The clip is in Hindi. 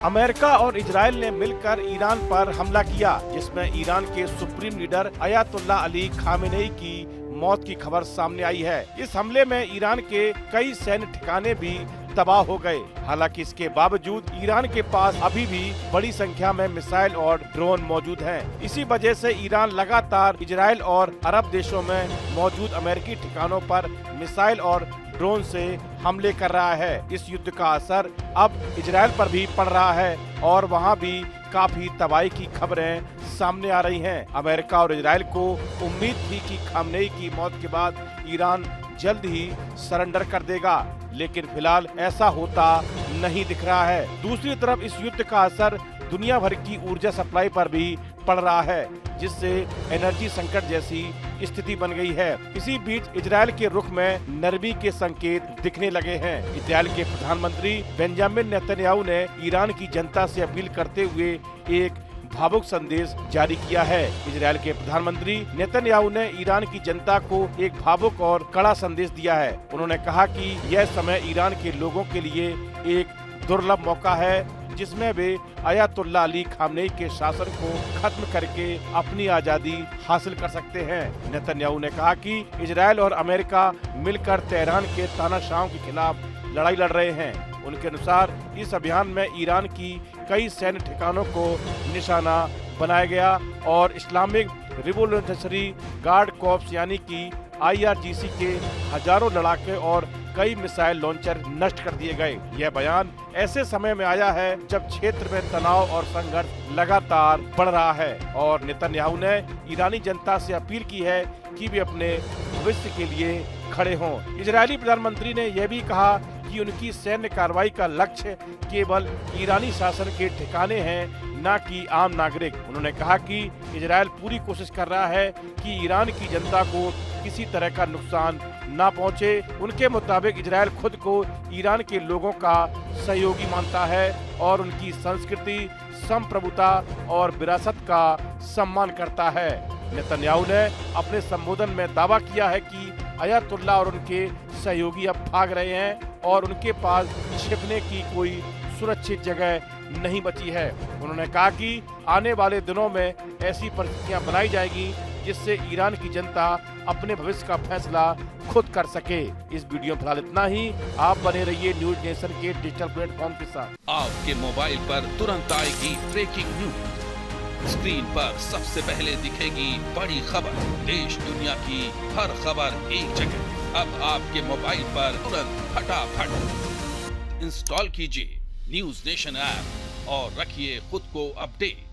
अमेरिका और इजराइल ने मिलकर ईरान पर हमला किया, जिसमें ईरान के supreme leader Ayatollah Ali Khamenei की मौत की खबर सामने आई है। इस हमले में ईरान के कई सैन्य ठिकाने भी तबाह हो गए। हालांकि इसके बावजूद ईरान के पास अभी भी बड़ी संख्या में मिसाइल और ड्रोन मौजूद हैं। इसी वजह से ईरान लगातार इजराइल और अरब देशों में मौजूद अमेरिकी ठिकानों पर मिसाइल और ड्रोन से हमले कर रहा है। इस युद्ध का असर अब इजराइल पर भी पड़ रहा है और वहां भी काफी तबाही की खबरें सामने आ रही हैं। अमेरिका और इजराइल को उम्मीद थी कि खामनेई की मौत के बाद ईरान जल्द ही सरेंडर कर देगा, लेकिन फिलहाल ऐसा होता नहीं दिख रहा है। दूसरी तरफ इस युद्ध का असर दुनिया भर की ऊर्जा सप्लाई पर भी पड़ रहा है, जिससे एनर्जी संकट जैसी स्थिति बन गई है। इसी बीच इजराइल के रुख में नरमी के संकेत दिखने लगे हैं। इजराइल के प्रधानमंत्री बेंजामिन नेतन्याहू ने ईरान की जनता से अपील करते हुए एक भावुक संदेश जारी किया है। इजराइल के प्रधानमंत्री नेतन्याहू ने ईरान की जनता को एक भावुक और कड़ा संदेश दिया है। उन्होंने कहा कि यह समय ईरान के लोगों के लिए एक दुर्लभ मौका है, जिसमें वे अयातुल्ला अली खामनेई के शासन को खत्म करके अपनी आजादी हासिल कर सकते हैं। नेतन्याहू ने कहा कि इजराइल और अमेरिका मिलकर तेहरान के तानाशाहों के खिलाफ लड़ाई लड़ रहे हैं। उनके अनुसार इस अभियान में ईरान की कई सैन्य ठिकानों को निशाना बनाया गया और इस्लामिक रिवोल्यूशनरी गार्ड कॉर्प्स यानी कि IRGC के हजारों लड़ाके और कई मिसाइल लॉन्चर नष्ट कर दिए गए। यह बयान ऐसे समय में आया है जब क्षेत्र में तनाव और संघर्ष लगातार बढ़ रहा है और नेतन्याहू ने ईरानी जनता से अपील की है कि वे अपने भविष्य के लिए खड़े हों। इजरायली प्रधानमंत्री ने यह भी कहा कि उनकी सैन्य कार्रवाई का लक्ष्य केवल ईरानी शासन के ठिकाने हैं, न कि आम नागरिक। उन्होंने कहा कि इजराइल पूरी कोशिश कर रहा है कि ईरान की जनता को किसी तरह का नुकसान न पहुंचे। उनके मुताबिक इजराइल खुद को ईरान के लोगों का सहयोगी मानता है और उनकी संस्कृति, संप्रभुता और विरासत का सम्मान करता है। नेतन्याहू ने अपने संबोधन में दावा किया है कि अयातुल्ला और उनके सहयोगी अब भाग रहे हैं और उनके पास छिपने की कोई सुरक्षित जगह नहीं बची है। उन्होंने कहा कि आने वाले दिनों में ऐसी परिस्थितियां बनाई जाएगी जिससे ईरान की जनता अपने भविष्य का फैसला खुद कर सके। इस वीडियो में फिलहाल इतना ही। आप बने रहिए न्यूज नेशन के डिजिटल प्लेटफॉर्म के साथ। आपके मोबाइल पर तुरंत आएगी ब्रेकिंग न्यूज। स्क्रीन पर सबसे पहले दिखेगी बड़ी खबर। देश दुनिया की हर खबर एक जगह। अब आपके मोबाइल पर तुरंत फटाफट इंस्टॉल कीजिए न्यूज नेशन ऐप और रखिए खुद को अपडेट।